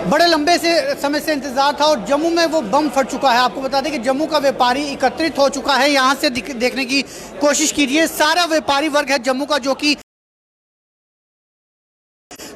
बड़े लंबे से समय से इंतजार था और जम्मू में वो बम फट चुका है। आपको बता दें कि जम्मू का व्यापारी एकत्रित हो चुका है। यहाँ से देखने की कोशिश कीजिए, सारा व्यापारी वर्ग है जम्मू का जो कि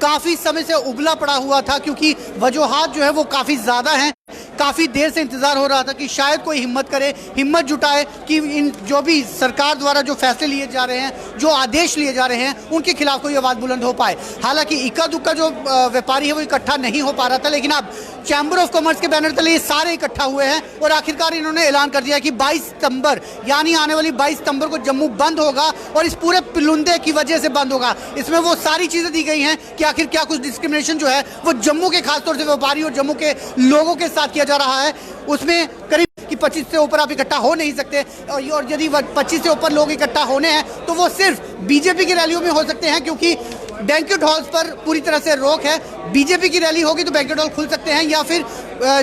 काफी समय से उबला पड़ा हुआ था, क्योंकि वजूहात जो है वो काफी ज्यादा हैं। काफ़ी देर से इंतजार हो रहा था कि शायद कोई हिम्मत करे, हिम्मत जुटाए कि इन जो भी सरकार द्वारा जो फैसले लिए जा रहे हैं, जो आदेश लिए जा रहे हैं, उनके खिलाफ कोई आवाज़ बुलंद हो पाए। हालांकि इक्का दुक्का जो व्यापारी है वो इकट्ठा नहीं हो पा रहा था, लेकिन अब चैम्बर ऑफ कॉमर्स के बैनर तले ये सारे इकट्ठा हुए हैं और आखिरकार इन्होंने ऐलान कर दिया कि 22 सितंबर यानी आने वाली 22 सितंबर को जम्मू बंद होगा और इस पूरे पिलुंदे की वजह से बंद होगा। इसमें वो सारी चीज़ें दी गई हैं कि आखिर क्या कुछ डिस्क्रिमिनेशन जो है वो जम्मू के खासतौर से व्यापारी और जम्मू के लोगों के साथ किया जा रहा है। उसमें करीब कि 25 से ऊपर आप इकट्ठा हो नहीं सकते, और यदि 25 से ऊपर लोग इकट्ठा होने हैं तो वो सिर्फ बीजेपी की रैलियों में हो सकते हैं, क्योंकि बैंक्वेट हॉल्स पर पूरी तरह से रोक है। बीजेपी की रैली होगी तो बैंक्वेट हॉल खुल सकते हैं, या फिर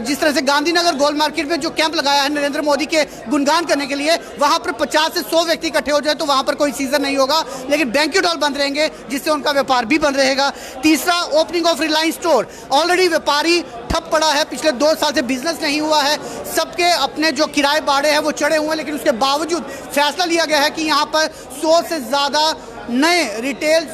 जिस तरह से गांधीनगर गोल मार्केट में जो कैंप लगाया है नरेंद्र मोदी के गुणगान करने के लिए, वहां पर 50 से 100 व्यक्ति इकट्ठे हो जाए तो वहां पर कोई सीजन नहीं होगा, लेकिन बैंक्वेट हॉल बंद रहेंगे जिससे उनका व्यापार भी बंद रहेगा। तीसरा, opening of Reliance store. Already व्यापारी ठप पड़ा है, पिछले 2 साल से बिजनेस नहीं हुआ है, सबके अपने जो किराए बाड़े हैं वो चढ़े हुए हैं, लेकिन उसके बावजूद फैसला लिया गया है कि यहाँ पर 100 से ज़्यादा नए रिटेल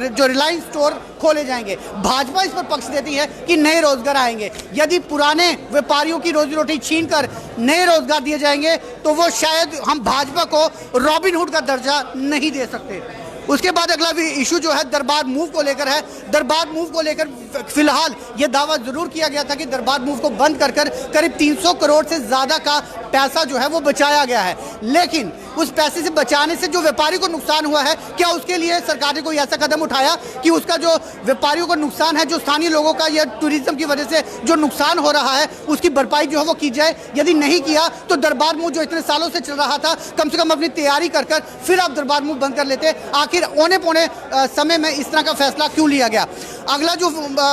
जो रिलायंस स्टोर खोले जाएंगे। भाजपा इस पर पक्ष देती है कि नए रोजगार आएंगे। यदि पुराने व्यापारियों की रोजी रोटी छीनकर नए रोजगार दिए जाएंगे तो वो शायद हम भाजपा को रॉबिनहुड का दर्जा नहीं दे सकते। उसके बाद अगला भी इशू जो है दरबार मूव को लेकर है। दरबार मूव को लेकर फिलहाल ये दावा जरूर किया गया था कि दरबार मूव को बंद कर करीब 300 करोड़ से ज़्यादा का पैसा जो है वो बचाया गया है, लेकिन उस पैसे से बचाने से जो व्यापारी को नुकसान हुआ है, क्या उसके लिए सरकार ने कोई ऐसा कदम उठाया कि उसका जो व्यापारियों को नुकसान है, जो स्थानीय लोगों का या टूरिज्म की वजह से जो नुकसान हो रहा है, उसकी भरपाई जो है वो की जाए? यदि नहीं किया तो दरबार मूव जो इतने सालों से चल रहा था, कम से कम अपनी तैयारी कर फिर आप दरबार मूव बंद कर लेते। आखिर औने पौने समय में इस तरह का फैसला क्यों लिया गया? अगला जो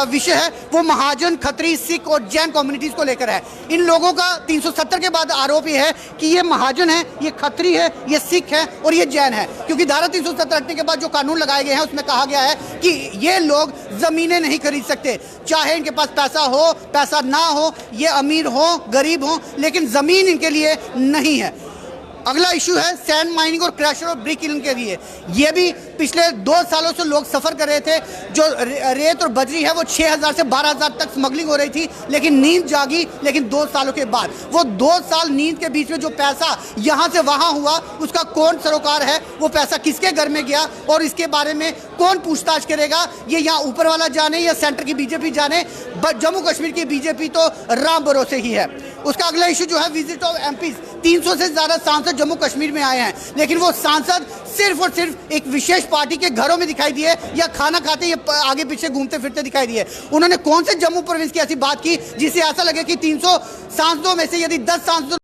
विषय है वो महाजन, खत्री, सिख और जैन कम्युनिटीज को लेकर है। इन लोगों का 370 के बाद आरोप ये है कि ये महाजन है, ये खत्री है, ये सिख है और ये जैन है, क्योंकि धारा 370 हटने के बाद जो कानून लगाए गए हैं उसमें कहा गया है कि ये लोग जमीनें नहीं खरीद सकते, चाहे इनके पास पैसा हो, पैसा ना हो, ये अमीर हो, गरीब हो, लेकिन जमीन इनके लिए नहीं है। अगला इशू है सैंड माइनिंग और क्रशर और ब्रिक किलिंग के लिए। ये भी पिछले 2 सालों से लोग सफ़र कर रहे थे। जो रेत और बजरी है वो 6000 से 12000 तक स्मगलिंग हो रही थी, लेकिन नींद जागी। लेकिन 2 सालों के बाद वो 2 साल नींद के बीच में जो पैसा यहाँ से वहाँ हुआ, उसका कौन सरोकार है? वो पैसा किसके घर में गया और इसके बारे में कौन पूछताछ करेगा? ये यहाँ ऊपर वाला जाने या सेंटर की बीजेपी जाने, जम्मू कश्मीर की बीजेपी तो राम भरोसे ही है। उसका अगला इशू जो है विजिट ऑफ एमपीज। 300 से ज़्यादा सांसद जम्मू कश्मीर में आए हैं, लेकिन वो सांसद सिर्फ और सिर्फ एक विशेष पार्टी के घरों में दिखाई दिए या खाना खाते या आगे पीछे घूमते फिरते दिखाई दिए। उन्होंने कौन से जम्मू प्रोविंस की ऐसी बात की जिससे ऐसा लगे कि 300 सांसदों में से यदि 10 सांसदों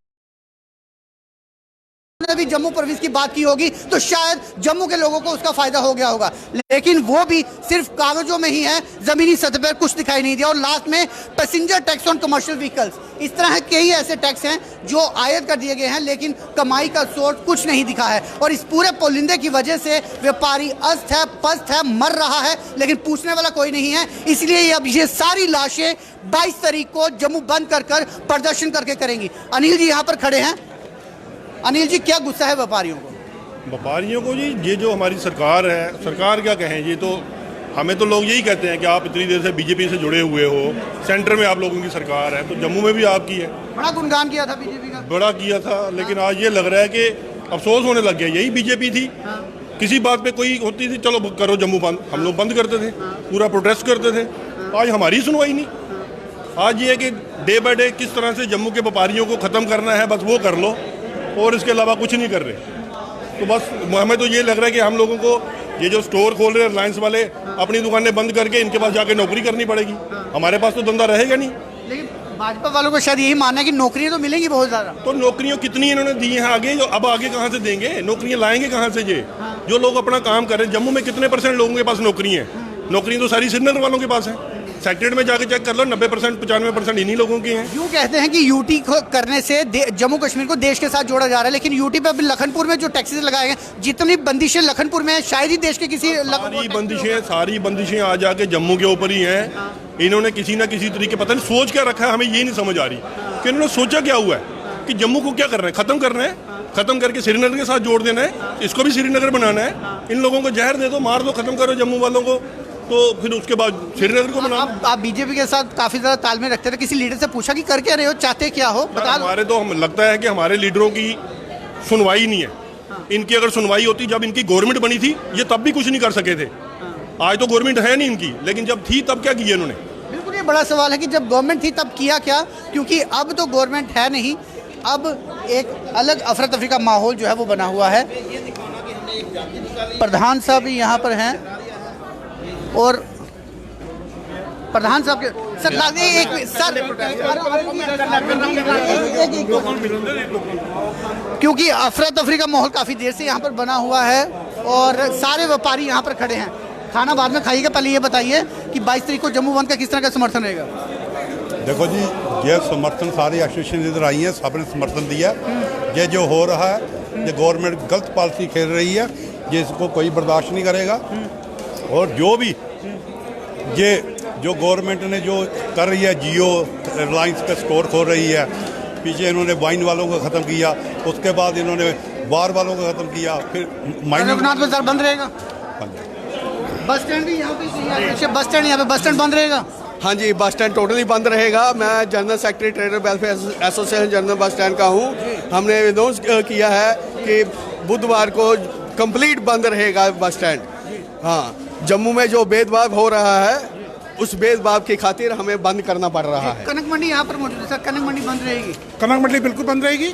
ने भी जम्मू प्रोविंस की बात की होगी तो शायद जम्मू के लोगों को उसका फायदा हो गया होगा, लेकिन वो भी सिर्फ कागजों में ही है, जमीनी सतह पर कुछ दिखाई नहीं दिया। और लास्ट में passenger tax on commercial vehicles. इस तरह के ही ऐसे टैक्स हैं जो आयत कर दिए गए हैं, लेकिन कमाई का सोर्स कुछ नहीं दिखा है। और इस पूरे पुलिंदे की वजह से व्यापारी अस्त है, पस्त है, मर रहा है, लेकिन पूछने वाला कोई नहीं है। इसलिए अब ये सारी लाशें 22 तारीख को जम्मू बंद कर प्रदर्शन करके करेंगी। अनिल जी यहाँ पर खड़े हैं। अनिल जी, क्या गुस्सा है व्यापारियों को? व्यापारियों को जी, ये जो हमारी सरकार है, सरकार क्या कहें, ये तो हमें तो लोग यही कहते हैं कि आप इतनी देर से बीजेपी से जुड़े हुए हो, सेंटर में आप लोगों की सरकार है, तो जम्मू में भी आपकी है। बड़ा गुणगान किया था बीजेपी का, बड़ा किया था, लेकिन आज ये लग रहा है कि अफसोस होने लग गया। यही बीजेपी थी, किसी बात पे कोई होती थी, चलो करो जम्मू बंद, हम लोग बंद करते थे, पूरा प्रोटेस्ट करते थे। आज हमारी सुनवाई नहीं। आज ये है कि डे बाय डे किस तरह से जम्मू के व्यापारियों को ख़त्म करना है, बस वो कर लो, और इसके अलावा कुछ नहीं कर रहे। तो बस हमें तो ये लग रहा है कि हम लोगों को ये जो स्टोर खोल रहे हैं रिलायंस वाले, अपनी दुकानें बंद करके इनके पास जाके नौकरी करनी पड़ेगी। हमारे पास तो धंधा रहेगा नहीं। लेकिन भाजपा वालों को शायद यही मानना है कि नौकरियां तो मिलेंगी बहुत ज़्यादा। तो नौकरियां कितनी इन्होंने दी हैं आगे, जो अब आगे कहाँ से देंगे? नौकरियां लाएंगे कहाँ से? ये जो लोग अपना काम कर रहे हैं, जम्मू में कितने % लोगों के पास नौकरी है? नौकरी तो सारी सिग्नल वालों के पास है। सेक्रेटरी में जाके चेक कर लो, 90% 95% इन्हीं लोगों की हैं। यूँ कहते हैं कि यूटी करने से जम्मू कश्मीर को देश के साथ जोड़ा जा रहा है, लेकिन यूटी पे अभी लखनपुर में जो टैक्सेस लगाए गए, जितनी बंदिशें लखनपुर में है, शायद ही देश के किसी सारी बंदिशें आ जाके जम्मू के ऊपर ही हैं। इन्होंने किसी ना किसी तरीके, पता नहीं सोच क्या रखा है, हमें ये नहीं समझ आ रही कि इन्होंने सोचा क्या हुआ है कि जम्मू को क्या कर रहे हैं, ख़त्म कर रहे हैं, ख़त्म करके श्रीनगर के साथ जोड़ देना है, इसको भी श्रीनगर बनाना है, इन लोगों को जहर दे दो, मार दो, ख़त्म करो जम्मू वालों को, तो फिर उसके बाद श्रीनगर को बनाना। आप बीजेपी के साथ काफ़ी ज़्यादा तालमेल रखते थे, किसी लीडर से पूछा कि कर क्या रहे हो, चाहते क्या हो, बता दो। हमारे तो हम लगता है कि हमारे लीडरों की सुनवाई नहीं है। इनकी अगर सुनवाई होती, जब इनकी गवर्नमेंट बनी थी ये तब भी कुछ नहीं कर सके थे। आज तो गवर्नमेंट है नहीं इनकी, लेकिन जब थी तब क्या किया इन्होंने? बिल्कुल, ये बड़ा सवाल है कि जब गवर्नमेंट थी तब किया क्या, क्योंकि अब तो गवर्नमेंट है नहीं, अब एक अलग अफरा तफरी का माहौल जो है वो बना हुआ है। प्रधान साहब भी यहाँ पर हैं और प्रधान साहब के सर क्योंकि अफरा तफरी का माहौल काफ़ी देर से यहाँ पर बना हुआ है और सारे व्यापारी यहाँ पर खड़े हैं। खाना बाद में खाइएगा, पहले ये बताइए कि 22 तारीख को जम्मू बंद का किस तरह का समर्थन रहेगा? देखो जी, ये समर्थन सारी एसोसिएशन इधर आई हैं, सबने समर्थन दिया। ये जो हो रहा है, ये गवर्नमेंट गलत पॉलिसी खेल रही है, ये इसको कोई बर्दाश्त नहीं करेगा। और जो भी ये जो गवर्नमेंट ने जो कर रही है, जियो रिलायंस पे स्टोर खोल रही है, पीछे इन्होंने वाइन वालों को ख़त्म किया, उसके बाद इन्होंने बार वालों को ख़त्म किया, फिर रघुनाथ बाजार बंद रहेगा। बस स्टैंड भी यहाँ पे, बस स्टैंड यहाँ पे बस स्टैंड बंद रहेगा। हाँ जी, बस स्टैंड टोटली बंद रहेगा। मैं general secretary trader welfare association general bus stand का हूँ। हमने अनाउंस किया है कि बुधवार को कंप्लीट बंद रहेगा बस स्टैंड। हाँ, जम्मू में जो भेदभाव हो रहा है उस भेदभाव की खातिर हमें बंद करना पड़ रहा है। कनक मंडी यहाँ पर मौजूद है सर, कनक मंडी बंद रहेगी? कनक मंडी बिल्कुल बंद रहेगी।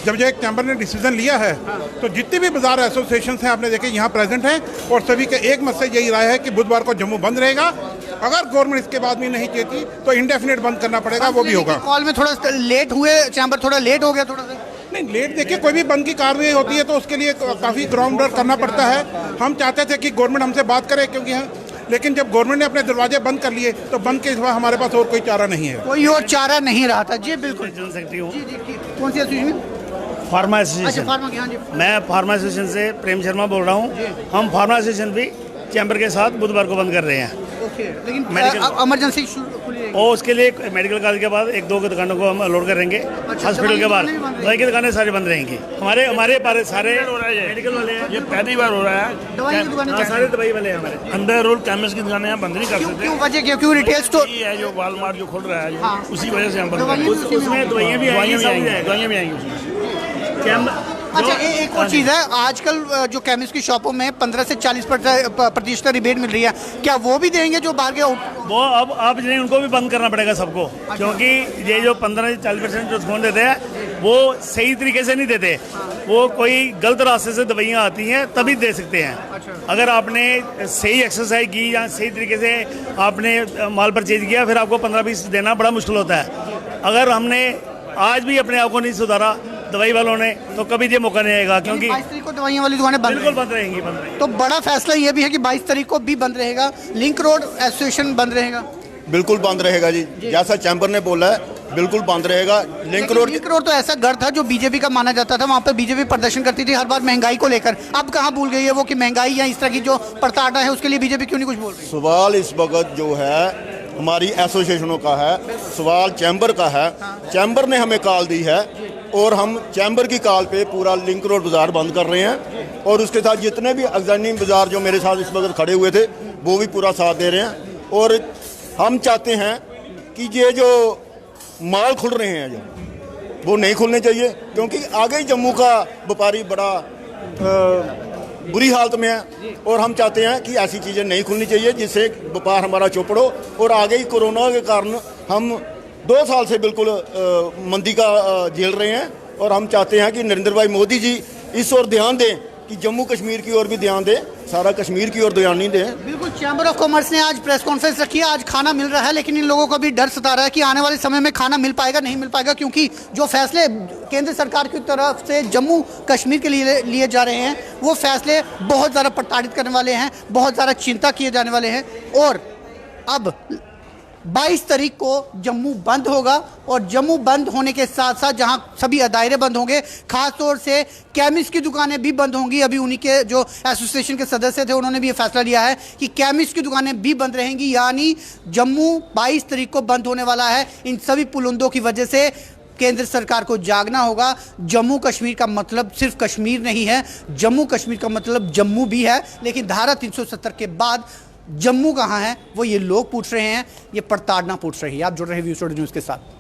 जब जो एक चैम्बर ने डिसीजन लिया है, तो जितने भी बाजार एसोसिएशन हैं आपने देखे यहाँ प्रेजेंट हैं और सभी के एक मत से यही राय है कि बुधवार को जम्मू बंद रहेगा। अगर गवर्नमेंट इसके बाद भी नहीं चाहती तो इंडेफिनिट बंद करना पड़ेगा, वो भी होगा। कॉल में थोड़ा लेट हुए, चैम्बर थोड़ा लेट हो गया, थोड़ा सा नहीं लेट। देखिए, कोई भी बंद की कार्रवाई होती है तो उसके लिए काफ़ी ग्राउंड वर्क करना पड़ता है। हम चाहते थे कि गवर्नमेंट हमसे बात करे, क्योंकि लेकिन जब गवर्नमेंट ने अपने दरवाजे बंद कर लिए तो बंद के सिवा हमारे पास और कोई चारा नहीं है। कोई और चारा नहीं रहा था। जी बिल्कुल, जनरल सेक्रेटरी हूँ। कौन सी एसोसिएशन? फार्मा अच्छा, एसोसिएशन। फार्मा की, हाँ जी। मैं फार्मा एसोसिएशन से प्रेम शर्मा बोल रहा हूँ। हम फार्मा एसोसिएशन भी चैम्बर के साथ बुधवार को बंद कर रहे हैं। ओके, लेकिन मेडिकल इमरजेंसी खुली रहेगी। और उसके लिए मेडिकल कॉलेज के बाद एक दो दुकानों को हम अलॉट करेंगे। हॉस्पिटल के बाद दवाई की दुकानें सारी बंद रहेंगी। हमारे सारे मेडिकल वाले हैं, ये पहली बार हो रहा है। दवाई की दुकानें सारे दवाई वाले हैं हमारे। अंडर रोल केमिस्ट की दुकानें यहाँ बंद नहीं कर सकते। क्यों वजह क्या? क्यों रिटेल स्टोर ये है जो वालमार्ट जो खोल रहा है, हाँ। उसी वजह से हम बंद कर रहे दवाइयाँ हैं। भी उसमें दवाइयाँ भी आएंगी, दवाइयाँ भी आएंगी उसमें। अच्छा, एक और चीज़ है, आजकल जो केमिस्ट की शॉपों में 15 से 40% रिबेट मिल रही है, क्या वो भी देंगे जो बाहर के? वो अब नहीं, उनको भी बंद करना पड़ेगा सबको, क्योंकि ये जो 15 से 40% जो डिस्काउंट देते हैं वो सही तरीके से नहीं देते। वो कोई गलत रास्ते से दवाइयाँ आती हैं तभी दे सकते हैं। अगर आपने सही एक्सरसाइज की या सही तरीके से आपने माल परचेज किया, फिर आपको 15-20 देना बड़ा मुश्किल होता है। अगर हमने आज भी अपने आप को नहीं सुधारा दवाई वालों ने, तो कभी ये मौका नहीं आएगा, क्योंकि 22 तारीख को दवाइयाँ वाली दुकानें बिल्कुल बंद रहेंगी। तो बड़ा फैसला ये भी है कि 22 तारीख को भी बंद रहेगा, लिंक रोड एसोसिएशन बंद रहेगा। बिल्कुल बंद रहेगा जी, जैसा चैम्बर ने बोला है बिल्कुल बंद रहेगा। लिंक रोड तो ऐसा गढ़ था जो बीजेपी का माना जाता था, वहाँ पर बीजेपी प्रदर्शन करती थी हर बार महंगाई को लेकर। अब कहाँ भूल गई है वो कि महंगाई या इस तरह की जो प्रताड़ना है उसके लिए बीजेपी क्यों नहीं कुछ बोल रही? सवाल इस वक्त जो है हमारी एसोसिएशनों का है, सवाल चैम्बर का है। चैम्बर ने हमें कॉल दी है और हम चैम्बर की कॉल पे पूरा लिंक रोड बाज़ार बंद कर रहे हैं, और उसके साथ जितने भी अगजानी बाज़ार जो मेरे साथ इस वक्त खड़े हुए थे वो भी पूरा साथ दे रहे हैं। और हम चाहते हैं कि ये जो माल खुल रहे हैं जो वो नहीं खुलने चाहिए, क्योंकि आगे ही जम्मू का व्यापारी बड़ा बुरी हालत में है, और हम चाहते हैं कि ऐसी चीज़ें नहीं खुलनी चाहिए जिससे व्यापार हमारा चौपड़ हो। और आगे ही कोरोना के कारण हम 2 साल से बिल्कुल मंदी का झेल रहे हैं, और हम चाहते हैं कि नरेंद्र भाई मोदी जी इस ओर ध्यान दें कि जम्मू कश्मीर की ओर भी ध्यान दें, सारा कश्मीर की ओर ध्यान नहीं दें। बिल्कुल, चैम्बर ऑफ कॉमर्स ने आज प्रेस कॉन्फ्रेंस रखी है। आज खाना मिल रहा है, लेकिन इन लोगों को भी डर सता रहा है कि आने वाले समय में खाना मिल पाएगा नहीं मिल पाएगा, क्योंकि जो फैसले केंद्र सरकार की तरफ से जम्मू कश्मीर के लिए लिए जा रहे हैं वो फैसले बहुत ज़्यादा प्रताड़ित करने वाले हैं, बहुत ज़्यादा चिंता किए जाने वाले हैं। और अब 22 तारीख को जम्मू बंद होगा और जम्मू बंद होने के साथ साथ जहां सभी दायरे बंद होंगे, खास तौर से केमिस्ट की दुकानें भी बंद होंगी। अभी उन्हीं के जो एसोसिएशन के सदस्य थे उन्होंने भी ये फैसला लिया है कि केमिस्ट की दुकानें भी बंद रहेंगी, यानी जम्मू 22 तारीख को बंद होने वाला है। इन सभी पुलंदों की वजह से केंद्र सरकार को जागना होगा। जम्मू कश्मीर का मतलब सिर्फ कश्मीर नहीं है, जम्मू कश्मीर का मतलब जम्मू भी है, लेकिन धारा 370 के बाद जम्मू कहाँ है वो ये लोग पूछ रहे हैं, ये प्रताड़ना पूछ रही है। आप जुड़ रहे हैं व्यू स्टूडियो न्यूज़ के साथ।